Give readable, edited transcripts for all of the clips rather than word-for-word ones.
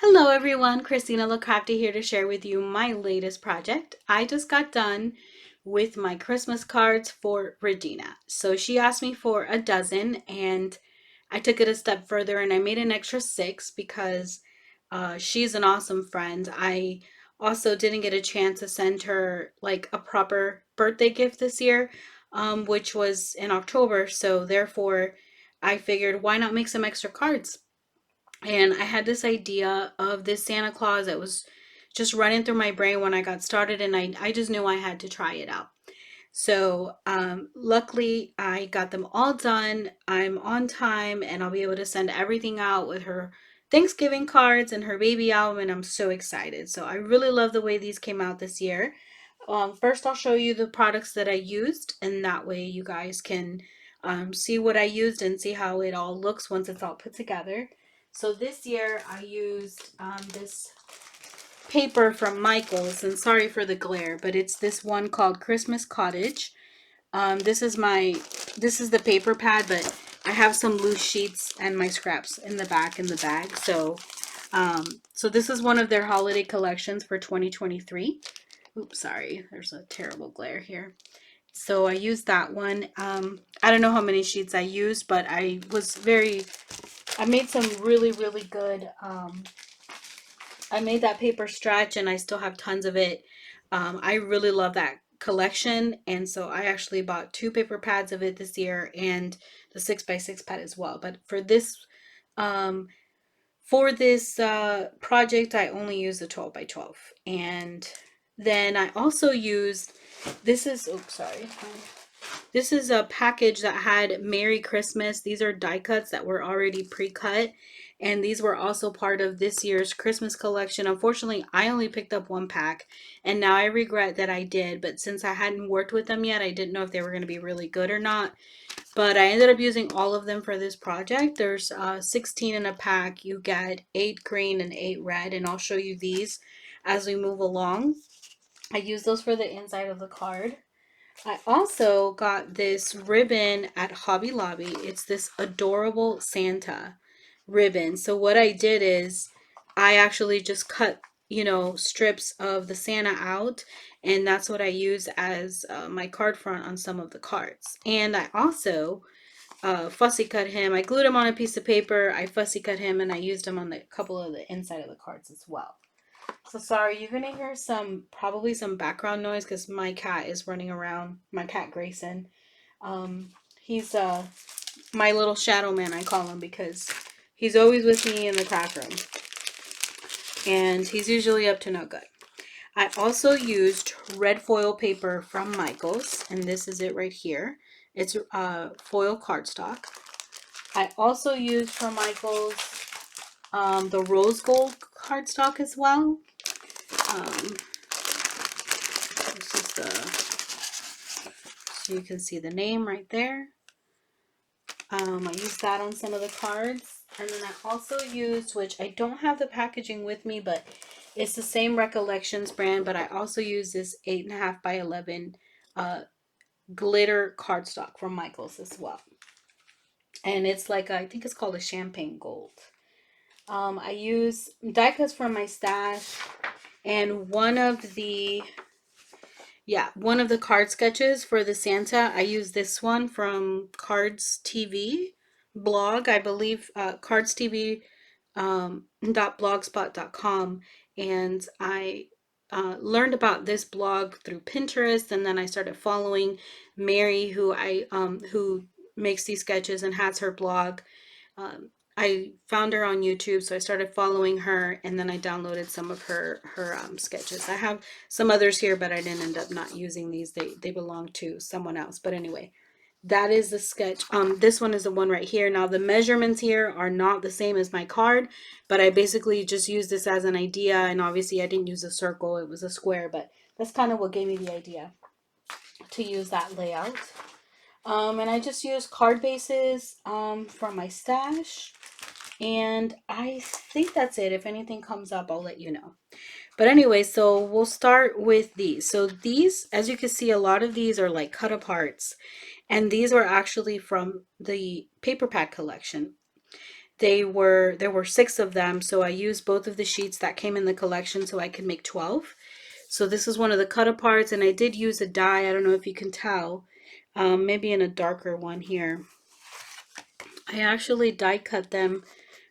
Hello everyone, Christina Crafty here to share with you my latest project. I just got done with my Christmas cards for Regina. So she asked me for a dozen and I took it a step further and I made an extra six because she's an awesome friend. I also didn't get a chance to send her like a proper birthday gift this year, which was in October. So therefore I figured why not make some extra cards? And I had this idea of this Santa Claus that was just running through my brain when I got started, and I just knew I had to try it out. So, luckily, I got them all done. I'm on time, and I'll be able to send everything out with her Thanksgiving cards and her baby album, and I'm so excited. So, I really love the way these came out this year. First, I'll show you the products that I used, and that way you guys can see what I used and see how it all looks once it's all put together. So this year I used this paper from Michael's, and sorry for the glare, but it's this one called Christmas Cottage. This is the paper pad, but I have some loose sheets and my scraps in the back in the bag. So this is one of their holiday collections for 2023. Oops, sorry, there's a terrible glare here. So I used that one. I don't know how many sheets I used, but I made some really good. I made that paper stretch and I still have tons of it. I really love that collection. And so I actually bought two paper pads of it this year and the 6x6 pad as well. But um, for this project, I only used the 12 by 12. And then I also used, oops, sorry. This is a package that had Merry Christmas. These are die cuts that were already pre-cut. And these were also part of this year's Christmas collection. Unfortunately, I only picked up one pack. And now I regret that I did. But since I hadn't worked with them yet, I didn't know if they were going to be really good or not. But I ended up using all of them for this project. There's 16 in a pack. You get 8 green and 8 red. And I'll show you these as we move along. I use those for the inside of the card. I also got this ribbon at Hobby Lobby. It's this adorable Santa ribbon. So what I did is I actually just cut, strips of the Santa out, and that's what I use as my card front on some of the cards. And I also fussy cut him. I glued him on a piece of paper. I fussy cut him, and I used him on the couple of the inside of the cards as well. So sorry, you're gonna hear probably some background noise because my cat is running around. My cat Grayson. He's my little shadow man, I call him, because he's always with me in the craft room, and he's usually up to no good. I also used red foil paper from Michael's, and this is it right here. It's foil cardstock. I also used from Michael's the rose gold cardstock as well. Um, this is so you can see the name right there. I used that on some of the cards. And then I also used, which I don't have the packaging with me, but it's the same Recollections brand, but I also used this 8.5 by 11 glitter cardstock from Michael's as well. And it's like, I think it's called a champagne gold. I use die cuts from my stash, and one of the card sketches for the Santa, I use this one from Cards TV blog, I believe, Cards TV .blogspot.com, and I learned about this blog through Pinterest, and then I started following Mary, who makes these sketches and has her blog. I found her on YouTube, so I started following her, and then I downloaded some of her sketches. I have some others here, but I didn't end up not using these. They belong to someone else. But anyway, that is the sketch. This one is the one right here. Now the measurements here are not the same as my card, but I basically just used this as an idea, and obviously I didn't use a circle, it was a square, but that's kind of what gave me the idea to use that layout. And I just used card bases from my stash, and I think that's it. If anything comes up, I'll let you know. But anyway, so we'll start with these. So these, as you can see, a lot of these are like cut aparts. And these were actually from the paper pad collection. there were 6 of them, so I used both of the sheets that came in the collection so I could make 12. So this is one of the cut aparts, and I did use a die. I don't know if you can tell, maybe in a darker one here. I actually die cut them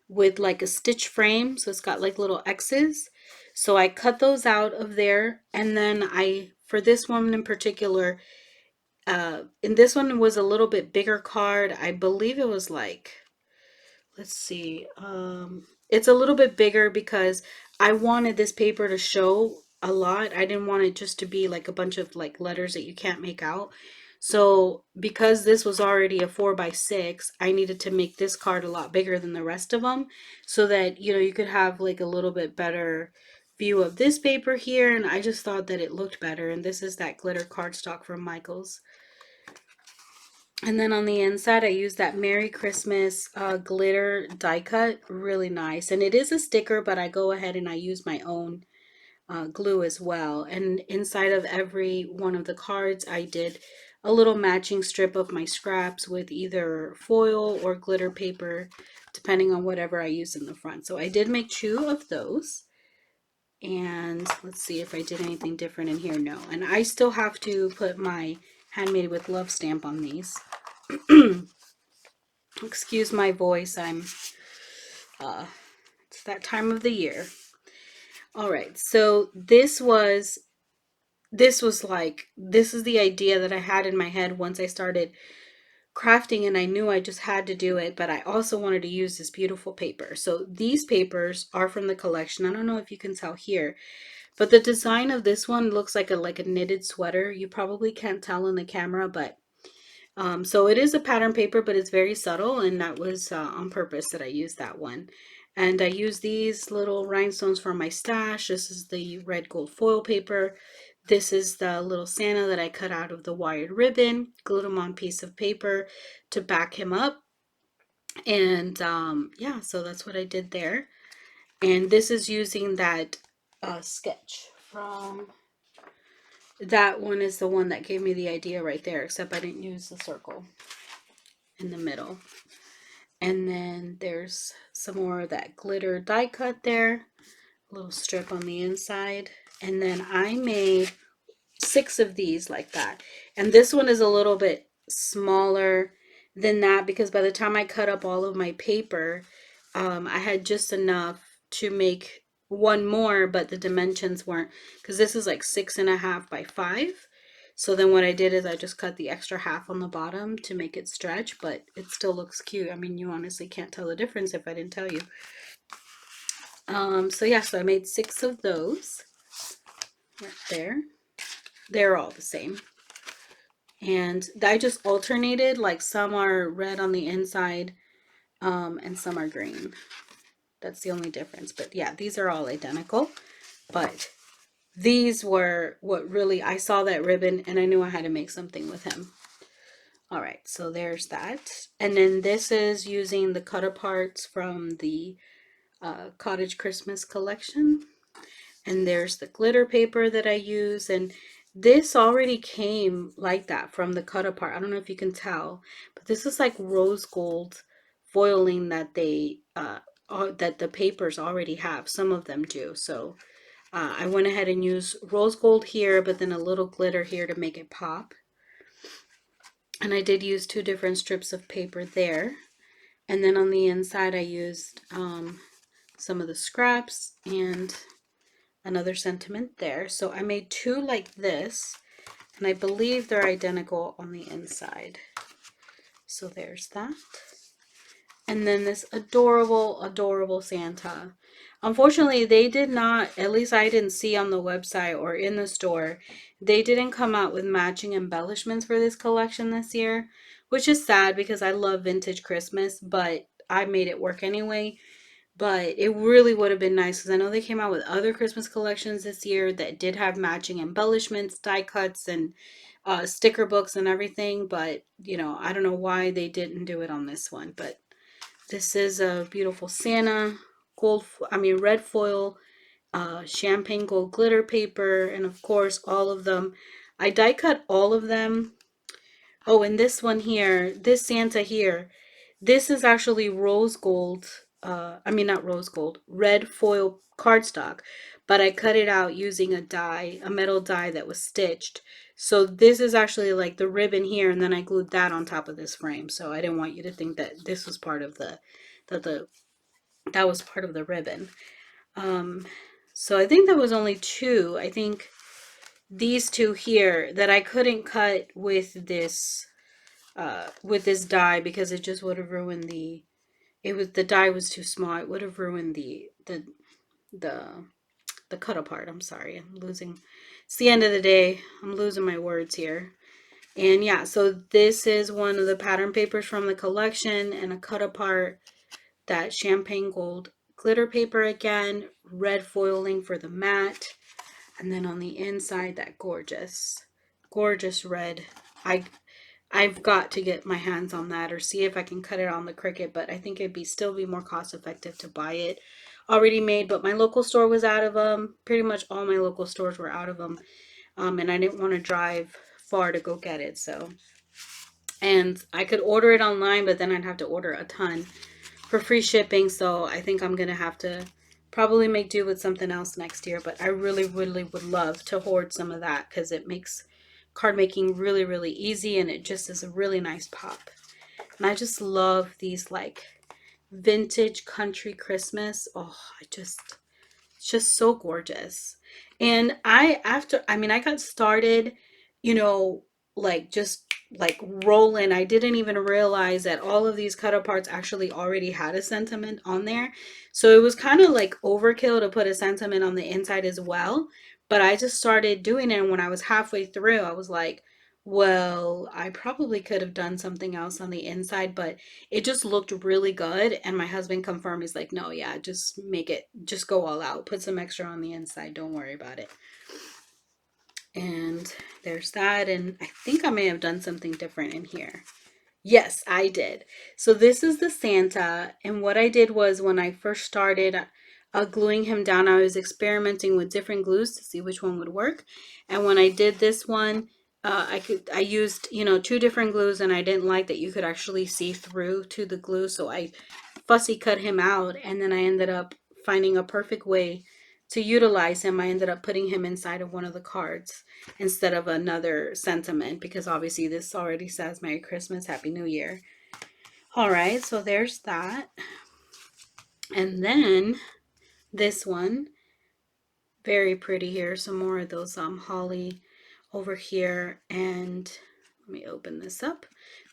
with like a stitch frame, so it's got like little X's. So I cut those out of there, and then for this one in particular, in this one was a little bit bigger card. I believe it was like, let's see, it's a little bit bigger because I wanted this paper to show a lot. I didn't want it just to be like a bunch of like letters that you can't make out. So because this was already a 4x6, I needed to make this card a lot bigger than the rest of them so that, you know, you could have like a little bit better view of this paper here. And I just thought that it looked better. And this is that glitter cardstock from Michaels. And then on the inside, I use that Merry Christmas glitter die cut. Really nice. And it is a sticker, but I go ahead and I use my own glue as well. And inside of every one of the cards, I did a little matching strip of my scraps with either foil or glitter paper, depending on whatever I use in the front. So I did make 2 of those. And let's see if I did anything different in here. No. And I still have to put my Handmade with Love stamp on these. Excuse my voice, it's that time of the year. All right, so this is the idea that I had in my head once I started crafting, and I knew I just had to do it, but I also wanted to use this beautiful paper. So these papers are from the collection. I don't know if you can tell here, but the design of this one looks like a knitted sweater. You probably can't tell in the camera, but so it is a pattern paper, but it's very subtle, and that was on purpose that I used that one. And I use these little rhinestones for my stash. This is the red gold foil paper. This is the little Santa that I cut out of the wired ribbon, glued him on piece of paper to back him up. And yeah, so that's what I did there. And this is using that sketch from, that one is the one that gave me the idea right there, except I didn't use the circle in the middle. And then there's some more of that glitter die cut there, a little strip on the inside. And then I made 6 of these like that. And this one is a little bit smaller than that because by the time I cut up all of my paper, I had just enough to make one more, but the dimensions weren't, because this is like 6.5 by 5. So then what I did is I just cut the extra half on the bottom to make it stretch, but it still looks cute. I mean, you honestly can't tell the difference if I didn't tell you. So yeah, so I made 6 of those right there. They're all the same. And I just alternated, like some are red on the inside, and some are green. That's the only difference. But yeah, these are all identical. But these were what really, I saw that ribbon and I knew I had to make something with him. All right, so there's that. And then this is using the cut aparts from the Cottage Christmas collection. And there's the glitter paper that I use. And this already came like that from the cut apart. I don't know if you can tell, but this is like rose gold foiling that that the papers already have. Some of them do. So I went ahead and used rose gold here, but then a little glitter here to make it pop. And I did use 2 different strips of paper there. And then on the inside, I used some of the scraps and another sentiment there. So I made 2 like this, and I believe they're identical on the inside. So there's that. And then this adorable, adorable Santa. Unfortunately, they did not, at least I didn't see on the website or in the store, they didn't come out with matching embellishments for this collection this year, which is sad because I love vintage Christmas, but I made it work anyway. But it really would have been nice because I know they came out with other Christmas collections this year that did have matching embellishments, die cuts, and sticker books and everything. But, you know, I don't know why they didn't do it on this one. But this is a beautiful Santa, red foil, champagne gold glitter paper, and of course all of them. I die cut all of them. Oh, and this one here, this Santa here, This is actually rose gold, I mean, not rose gold, red foil cardstock, but I cut it out using a die, a metal die that was stitched. So this is actually like the ribbon here, and then I glued that on top of this frame. So I didn't want you to think that this was part of the that was part of the ribbon. Um, so I think that was only two. I think these two here that I couldn't cut with this die because it just would have ruined the die was too small. It would have ruined the the cut apart. I'm sorry. I'm losing. It's the end of the day. I'm losing my words here. And yeah, so this is one of the pattern papers from the collection and a cut apart, that champagne gold glitter paper again, red foiling for the mat, and then on the inside that gorgeous red. I I've got to get my hands on that or see if I can cut it on the Cricut, but I think it'd still be more cost effective to buy it already made. But my local store was out of them. Pretty much all my local stores were out of them, and I didn't want to drive far to go get it. So, and I could order it online, but then I'd have to order a ton for free shipping. So I think I'm gonna have to probably make do with something else next year. But I really, really would love to hoard some of that because it makes card making really, really easy, and it just is a really nice pop. And I just love these like vintage country Christmas. Oh, it's just so gorgeous. And I got started, you know, like just like rolling. I didn't even realize that all of these cut aparts actually already had a sentiment on there. So it was kind of like overkill to put a sentiment on the inside as well. But I just started doing it. And when I was halfway through, I was like, well, I probably could have done something else on the inside, but it just looked really good. And my husband confirmed, he's like, no, yeah, just make it, just go all out, put some extra on the inside, don't worry about it. And there's that. And I think I may have done something different in here. Yes, I did. So this is the Santa, and what I did was when I first started gluing him down, I was experimenting with different glues to see which one would work. And when I did this one, I used, you know, two different glues, and I didn't like that you could actually see through to the glue, so I fussy cut him out, and then I ended up finding a perfect way to utilize him. I ended up putting him inside of one of the cards instead of another sentiment, because obviously this already says Merry Christmas, Happy New Year. All right, so there's that. And then this one, very pretty here. Some more of those holly over here. And let me open this up.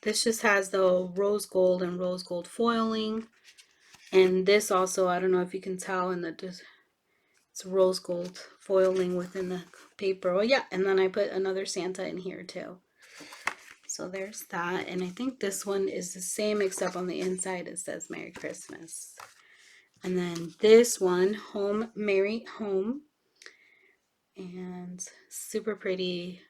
This just has the rose gold and rose gold foiling. And this also, I don't know if you can tell in the, it's rose gold foiling within the paper. Oh yeah, and then I put another Santa in here too. So there's that. And I think this one is the same, except on the inside it says Merry Christmas. And then this one, Home Merry Home. And super pretty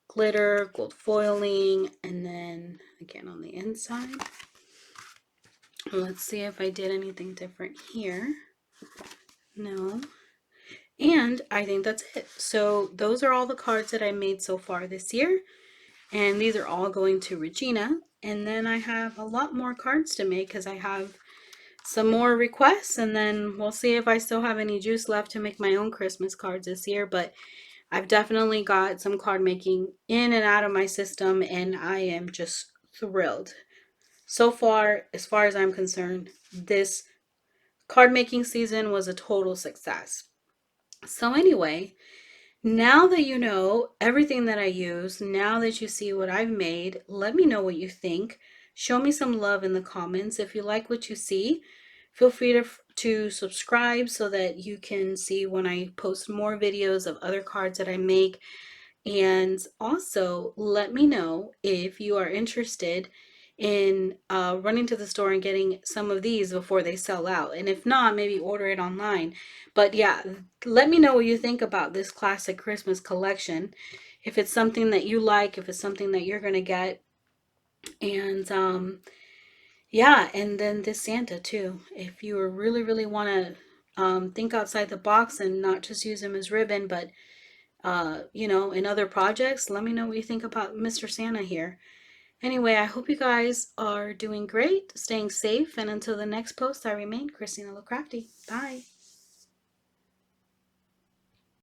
glitter, gold foiling. And then again on the inside. Let's see if I did anything different here. No. And I think that's it. So those are all the cards that I made so far this year. And these are all going to Regina. And then I have a lot more cards to make because I have some more requests. And then we'll see if I still have any juice left to make my own Christmas cards this year. But I've definitely got some card making in and out of my system. And I am just thrilled. So far as I'm concerned, this card making season was a total success. So anyway, now that you know everything that I use, now that you see what I've made, let me know what you think. Show me some love in the comments. If you like what you see, feel free to subscribe so that you can see when I post more videos of other cards that I make. And also let me know if you are interested in running to the store and getting some of these before they sell out. And if not, maybe order it online. But yeah, let me know what you think about this classic Christmas collection. If it's something that you like, if it's something that you're going to get. And yeah, and then this Santa too. If you really, really want to think outside the box and not just use him as ribbon, but you know, in other projects, let me know what you think about Mr. Santa here. Anyway, I hope you guys are doing great, staying safe, and until the next post, I remain Christina Crafty. Bye.